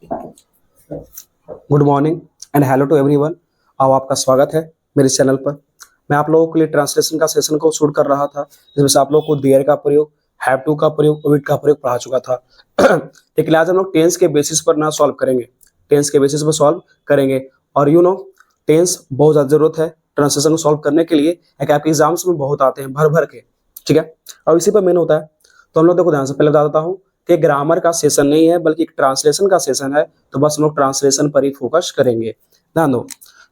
Good morning and hello to everyone. अब आपका स्वागत है मेरे चैनल पर। मैं आप लोगों के लिए ट्रांसलेशन का सेशन को शूट कर रहा था, जिसमें से आप लोगों को देयर का प्रयोग, हैव टू का प्रयोग, विड का प्रयोग पढ़ा चुका था। लेकिन आज हम लोग टेंस के बेसिस पर ना सॉल्व करेंगे, टेंस के बेसिस पर सॉल्व करेंगे। और टेंस बहुत ज़्यादा जरूरत है ट्रांसलेशन को सॉल्व करने के लिए, आपके एग्जाम्स में बहुत आते हैं भर भर के, ठीक है। और इसी पर मेन होता है। तो हम लोग देखो ध्यान से पहले बता देता हूँ कि ग्रामर का सेशन नहीं है बल्कि एक ट्रांसलेशन का सेशन है, तो बस हम लोग ट्रांसलेशन पर ही फोकस करेंगे, ध्यान दो।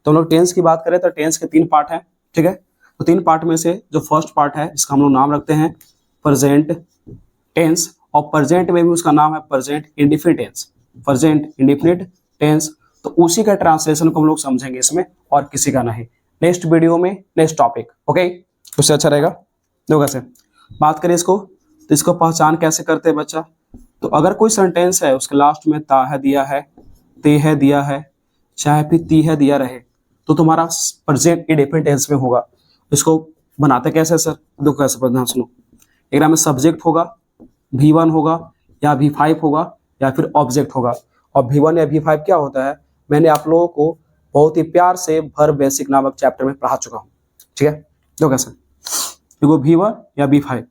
तो हम लोग टेंस की बात करें तो टेंस के 3 पार्ट हैं, ठीक है। तो 3 पार्ट में से जो फर्स्ट पार्ट है इसका हम लोग नाम रखते हैं प्रेजेंट टेंस, और प्रेजेंट में भी उसका नाम है present indefinite tense, present indefinite tense. तो उसी का ट्रांसलेशन को हम लोग समझेंगे इसमें, और किसी का नहीं। नेक्स्ट वीडियो में नेक्स्ट टॉपिक, ओके, उससे अच्छा रहेगा। देखो कैसे बात करें इसको, तो इसको पहचान कैसे करते हैं बच्चा। तो अगर कोई सेंटेंस है उसके लास्ट में ता है दिया है, ते है दिया है, चाहे फिर ती है दिया रहे, तो तुम्हारा प्रेजेंट इंडेफिनिट टेंस में होगा। इसको बनाते कैसे सर, देखो कैसे पढ़ना सुनो। एक में सब्जेक्ट होगा, V1 होगा या V5 होगा या फिर ऑब्जेक्ट होगा। और V1 या V5 क्या होता है, मैंने आप लोगों को बहुत ही प्यार से वर्ब बेसिक नामक चैप्टर में पढ़ा चुका हूँ, ठीक है। देखो कैसे, देखो V1 या V5।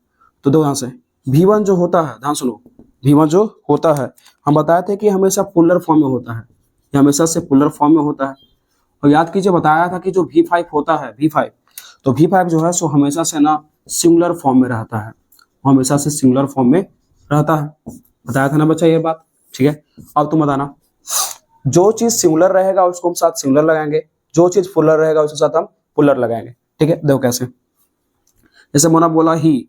तो दो यहाँ से V1 जो होता है, ध्यान सुनो, V1 जो होता है हम बताए थे कि हमेशा पुलर फॉर्म में होता है, ये हमेशा से पुलर फॉर्म में होता है। और याद कीजिए बताया था कि जो V5 होता है, V5, तो V5 जो है सो हमेशा से ना सिंगुलर फॉर्म में रहता है, हमेशा से सिंगुलर फॉर्म में रहता है, बताया था ना बच्चा ये बात, ठीक है। अब तुम बताना, जो चीज सिंगुलर रहेगा उसको हम साथ सिंगुलर लगाएंगे, जो चीज पुलर रहेगा उसके साथ हम पुलर लगाएंगे, ठीक है। देखो कैसे, जैसे मोना बोला ही,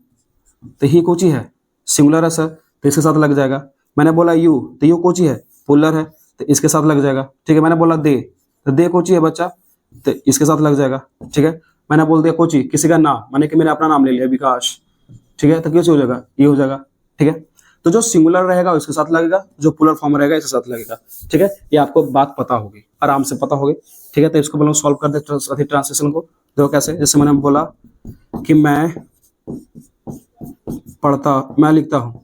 तो ही कोची है, सिंगुलर है सर, तो इसके साथ लग जाएगा। मैंने बोला यू, तो यू कोची है, पुलर है, तो इसके साथ लग जाएगा, ठीक है। मैंने बोला दे, तो दे कोची है बच्चा, तो इसके साथ लग जाएगा, ठीक है। मैंने बोल दिया कोची, किसी का नाम, माने कि मैंने अपना नाम ले लिया विकास, ठीक है, तो कैसे हो जाएगा, ये हो जाएगा, ठीक है। तो जो सिंगुलर रहेगा उसके साथ लगेगा, जो पुलर फॉर्म रहेगा इसके साथ लगेगा, ठीक है। ये आपको बात पता होगी, आराम से पता होगी, ठीक है। तो इसको मतलब सॉल्व कर दे ट्रांसलेशन को। देखो कैसे, जैसे मैंने बोला कि मैं लिखता हूँ,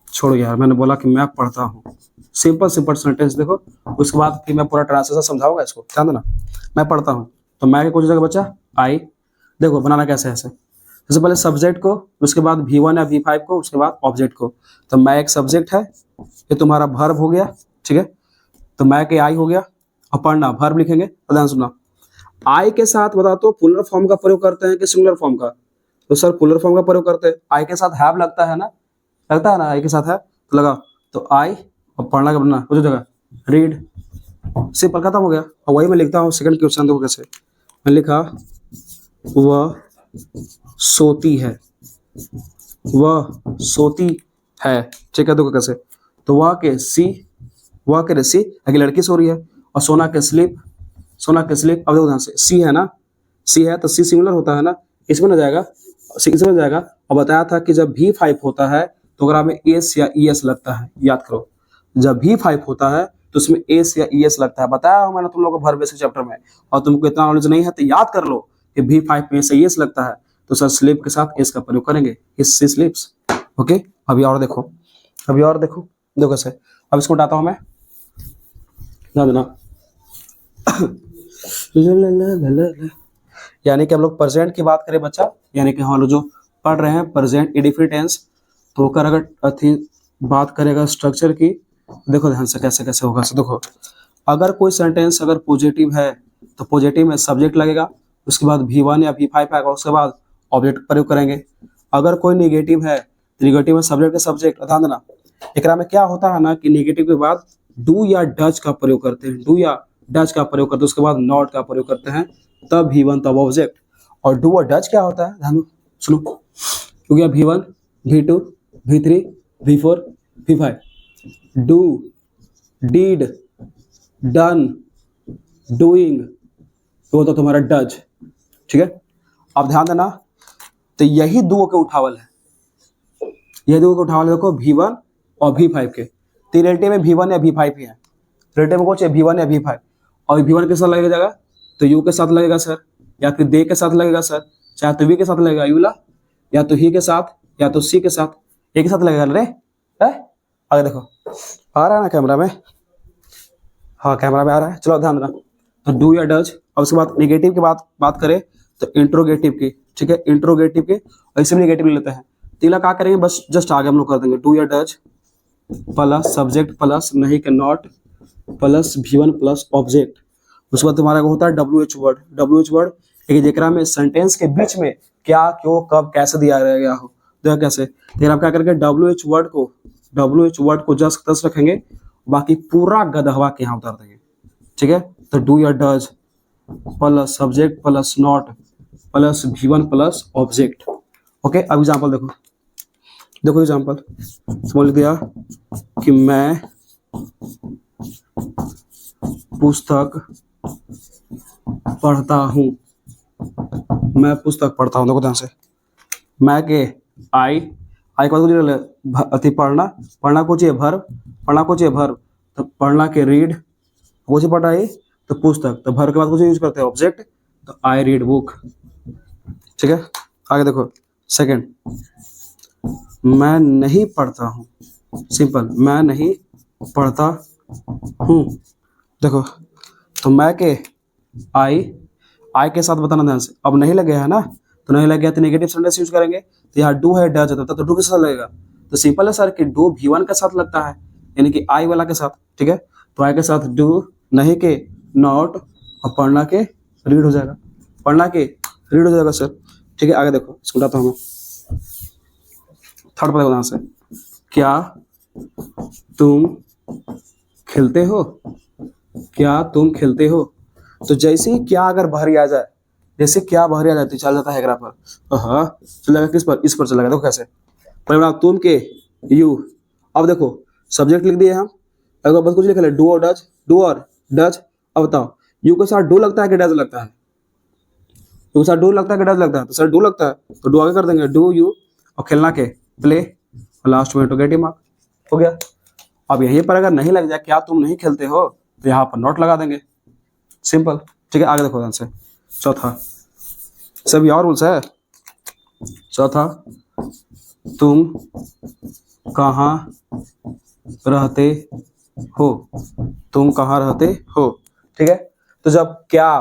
छोड़ो यार, मैंने बोला कि मैं पढ़ता हूँ, सिंपल सेंटेंस। देखो उसके बाद फिर मैं पूरा ट्रांसलेशन समझाऊंगा, इसको ध्यान देना। मैं पढ़ता हूँ, तो मैं कुछ जगह बच्चा आई, देखो बनाना कैसे है ऐसे, जैसे पहले सब्जेक्ट को, उसके बाद V1 या V5 को, उसके बाद ऑब्जेक्ट को। तो मैं एक सब्जेक्ट है, ये तुम्हारा वर्ब हो गया, ठीक है। तो मैं के आई हो गया, और पढ़ना वर्ब लिखेंगे। तो ध्यान सुनना, आई के साथ बता तो पुलर फॉर्म का प्रयोग करते हैं कि सिंगुलर फॉर्म का, तो सर पुलर फॉर्म का प्रयोग करते हैं। आई के साथ हैव लगता है ना, आई के साथ है तो लगा, तो आई, और पढ़ना का पढ़ना कुछ जगह रीड, सिंपल खत्म हो गया। और वही मैं लिखता हूँ सेकंड क्वेश्चन, देखो कैसे मैं लिखा, वह सोती है, वह सोती है, ठीक है। देखो कैसे, तो वह के सी, वह के सी, अगर लड़की सो रही है, और सोना के स्लीप, सोना के स्लीप। अब देखो ध्यान से, सी है ना, सी है तो सी सिंगुलर होता है ना, इसमें ना जाएगा, इसमें जाएगा। और बताया था कि जब V5 होता है तो अगर में एस या ES लगता है, याद करो, जब V5 होता है तो उसमें एस या ES लगता है, बताया हूं मैंने तुम लोगों को वर्ब बेसिक चैप्टर में। और तुमको इतना नॉलेज नहीं है तो याद कर लो कि V5 में से ES लगता है, तो सर स्लीप के साथ एस का प्रयोग करेंगे, सी स्लीप्स, ओके। अभी और देखो, देखो कैसे, अब इसको उठाता हूं मैं, ध्यान देना। यानी कि हम लोग प्रेजेंट की बात करें बच्चा, यानी कि हम लोग जो पढ़ रहे हैं प्रेजेंट इंडेफिनिट टेंस, तो अगर बात करेगा स्ट्रक्चर की, देखो ध्यान से कैसे कैसे होगा। देखो अगर कोई सेंटेंस अगर पॉजिटिव है तो पॉजिटिव में सब्जेक्ट लगेगा, उसके बाद V1 या V5 आएगा, उसके बाद ऑब्जेक्ट प्रयोग करेंगे। अगर कोई निगेटिव है तो निगेटिव में सब्जेक्ट। ध्यान देना, एक में क्या होता है ना कि निगेटिव के बाद डू या डज का प्रयोग करते हैं, डू या डज का प्रयोग करते हैं, उसके बाद नॉट का प्रयोग करते हैं, तब V1 तब ऑब्जेक्ट। और डू और डज क्या होता है, ध्यान सुनो, हो गया V1, V2, V3, V4, V5, do, deed, done, doing, वो तो तुम्हारा डज, ठीक है। अब ध्यान देना, तो यही दो के उठावल है, यही दो के उठावल देखो V1 और V5 के। तो रिलेटिव में V1 या V5 ही है, रिलेटिव में कुछ है V1 या V5। और V1 के साथ लगेगा जाएगा तो यू के साथ लगेगा सर, या फिर दे के साथ लगेगा सर, चाहे तो वी के साथ लगेगा यूला, या तो ही के साथ, या तो सी के साथ, एक साथ लगेगा रे। आगे देखो, आ रहा है ना कैमरा में, हाँ कैमरा में आ रहा है, चलो ध्यान देना। तो डू या डज, और उसके बाद नेगेटिव की बात करें तो इंट्रोगेटिव की, ठीक है, इंट्रोगेटिव के, और इसे भी नेगेटिव ले लेते हैं। तीला क्या करेंगे, बस जस्ट आगे हम लोग कर देंगे डू या डज प्लस सब्जेक्ट प्लस नहीं के not plus V1 plus object. उसके बाद तुम्हारा होता है WH वर्ड। WH वर्ड एक जेकरा में सेंटेंस के बीच में क्या क्यों कब कैसे दिया गया हो, तो कैसे, फिर आप क्या करेंगे WH वर्ड को जस्ट तस रखेंगे, बाकी पूरा गदहवा के यहाँ उतार देंगे, ठीक है। तो डू या does plus subject plus not plus V1 plus object. Okay, अब एग्जाम्पल देखो एग्जाम्पल समझ दिया कि मैं पुस्तक पढ़ता हूँ, मैं पुस्तक पढ़ता हूँ। देखो ध्यान से, मैं के आई के बाद अति पढ़ना को चाहिए भर, तो पढ़ना के रीड वो चाहिए पढ़ाई, तो पुस्तक, तो भर के बाद कुछ यूज करते हैं ऑब्जेक्ट, तो आई रीड बुक, ठीक है। आगे देखो सेकंड, मैं नहीं पढ़ता हूँ, सिंपल, मैं नहीं पढ़ता हूँ। देखो तो मैं के आई के साथ बताना ध्यान से, अब नहीं लगे है ना, तो नहीं लग गया तो नेगेटिव सेंटेंस यूज करेंगे। तो यहाँ डू है डज होता है, तो डू के साथ लगेगा, तो सिंपल है सर कि डू V1 के साथ लगता है, यानी कि आई वाला के साथ, ठीक है। तो आई के साथ डू, नहीं के नॉट, और पढ़ना के रीड हो जाएगा, सर, ठीक है। आगे देखो समझाता हूँ मैं, थर्ड पर देखो ध्यान से, क्या तुम खेलते हो, तो जैसे ही क्या अगर बाहरी आ जाए, तो चल जाता है ग्राफ पर, हाँ चलेगा किस पर, इस पर चलेगा। देखो कैसे, पहले तुम के यू, अब देखो सब्जेक्ट लिख दिए हम, अगर बस कुछ लिखा है डू और डज, अब बताओ यू के साथ डू लगता है कि डज लगता है, यू के साथ डू लगता है कि डज लगता है, तो सर डू लगता है, तो डू आगे कर देंगे डू यू, और खेलना के प्ले, और लास्ट में इंट्रोगेटिव मार्क, हो गया। अब यहीं पर अगर नहीं लग जाए क्या तुम नहीं खेलते हो, तो यहाँ पर नोट लगा देंगे, सिंपल, ठीक है। आगे देखो ध्यान से, चौथा, सभी और रूल्स है। चौथा, तुम कहाँ रहते हो, ठीक है। तो जब क्या,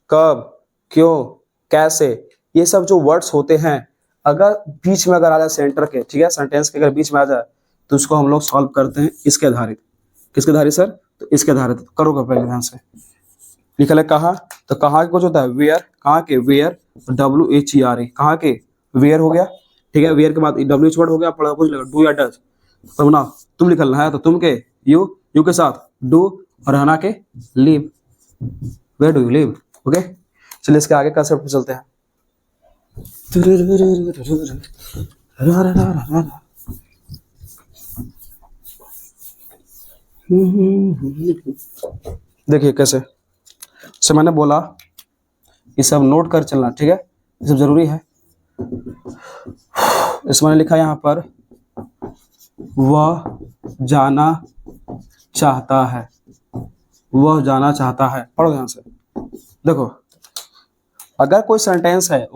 कब, क्यों, कैसे, ये सब जो वर्ड्स होते हैं, अगर बीच में अगर आ जाए सेंटर के, ठीक है, सेंटेंस के अगर बीच में आ जाए, तो उसको हम लोग सॉल्व करते हैं इसके आधारित। किसके आधारित सर, तो इसके आधारित। तो करोगे पहले ध्यान से, लिखा है कहाँ, तो कहाँ के कुछ होता है वेयर, कहाँ के वेयर, WHERE, कहाँ के वेयर हो गया, ठीक है। वेयर के बाद WH वर्ड हो गया, पढ़ा कुछ लगा डू या डज, तो ना तुम लिखना है, तो तुम के यू के साथ डू, और रहना के live, where do you live, okay. चलिए इसके आगे कंसेप्ट पे चलते हैं। देखिए कैसे से मैंने बोला, ये सब नोट कर चलना, ठीक है, ये सब जरूरी है। इसमें मैंने लिखा यहाँ पर, वह जाना चाहता है, पढ़ो ध्यान से। देखो अगर कोई सेंटेंस है,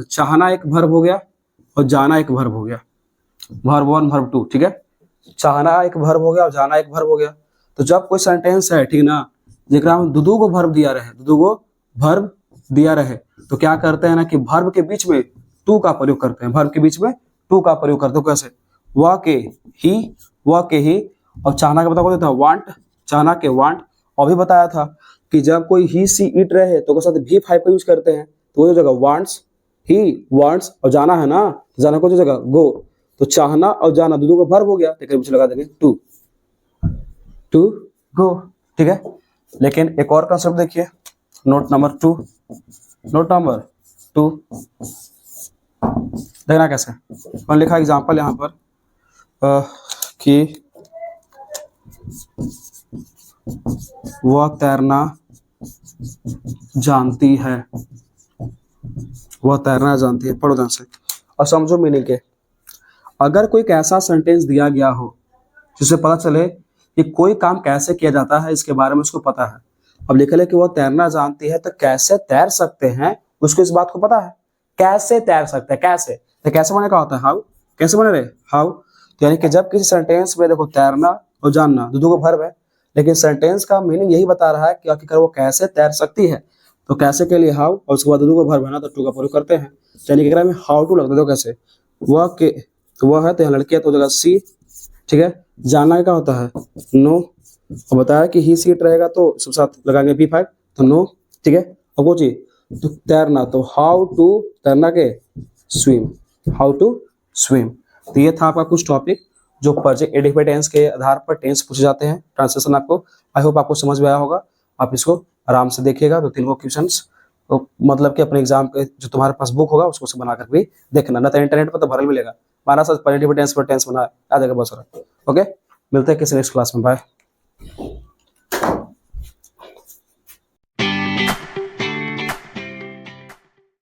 चाहना एक वर्ब हो गया और जाना एक वर्ब हो गया, वर्ब 1 वर्ब 2, ठीक है। चाहना एक वर्ब हो गया और जाना एक वर्ब हो गया, तो जब कोई सेंटेंस है, ठीक ना, जेकरा में दो गो वर्ब दिया रहे, तो क्या करते हैं ना कि वर्ब के बीच में टू का प्रयोग करते हैं, कैसे, वह के ही, और चाहना का बताया था वांट, चाहना के वांट, और भी बताया था कि जब कोई ही सी इट रहे तो साथ V5 का यूज करते हैं, तो वो जगह वांट्स, ही वांट्स, और जाना है ना, जाना को जो जगह गो, तो चाहना और जाना दो को वर्ब हो गया, तो पीछे लगा देंगे टू गो, ठीक है। लेकिन एक और कंसेप्ट देखिए, नोट नंबर 2, देखना कैसे, मैंने लिखा एग्जांपल यहाँ पर कि वह तैरना जानती है, पढ़ो ध्यान से और समझो मीनिंग के। अगर कोई ऐसा सेंटेंस दिया गया हो जिससे पता चले कि कोई काम कैसे किया जाता है, इसके बारे में उसको पता है। अब लिखा है कि वह तैरना जानती है, तो कैसे तैर सकते हैं उसको इस बात को पता है, कैसे तैर सकते हैं, कैसे, तो कैसे बने का होता है हाउ, कैसे बने रहे हाउ। तो यानी कि जब किसी सेंटेंस में देखो तैरना और जानना दो को वर्ब है, लेकिन सेंटेंस का मीनिंग यही बता रहा है कि आखिरकार वो कैसे तैर सकती है। तो कैसे के लिए हाउ, और उसके बाद डू को वर्ब है ना, तो टू का प्रयोग करते हैं। चलिए अगर हमें हाउ टू लगता है तो कैसे, वह के, वह है तो यहाँ लड़की है तो जगह सी, ठीक है। जानना क्या होता है, नो, और बताया कि ही सीट रहेगा तो सब साथ लगाएंगे P5, तो नो, ठीक है। अब वो चीज तो तैरना, तो हाउ टू तैरना के स्विम, हाउ टू स्विम। तो ये था आपका कुछ टॉपिक जो प्रेजेंट इंडेफिनिट टेंस के आधार पर टेंस पूछे जाते हैं, ट्रांसलेशन आपको, आई होप आपको समझ में आया होगा। आप इसको आराम से देखिएगा, 2-3 को क्वेश्चंस, तो मतलब कि अपने एग्जाम के जो तुम्हारे पास बुक होगा उसको बना कर भी देखना, ना तो इंटरनेट पर तो भरल मिलेगा, हमारा साथ इंडेफिनिट टेंस पर टेंस बना आ जाएगा बहुत सारा। ओके, मिलते हैं किसी नेक्स्ट क्लास में, बाय।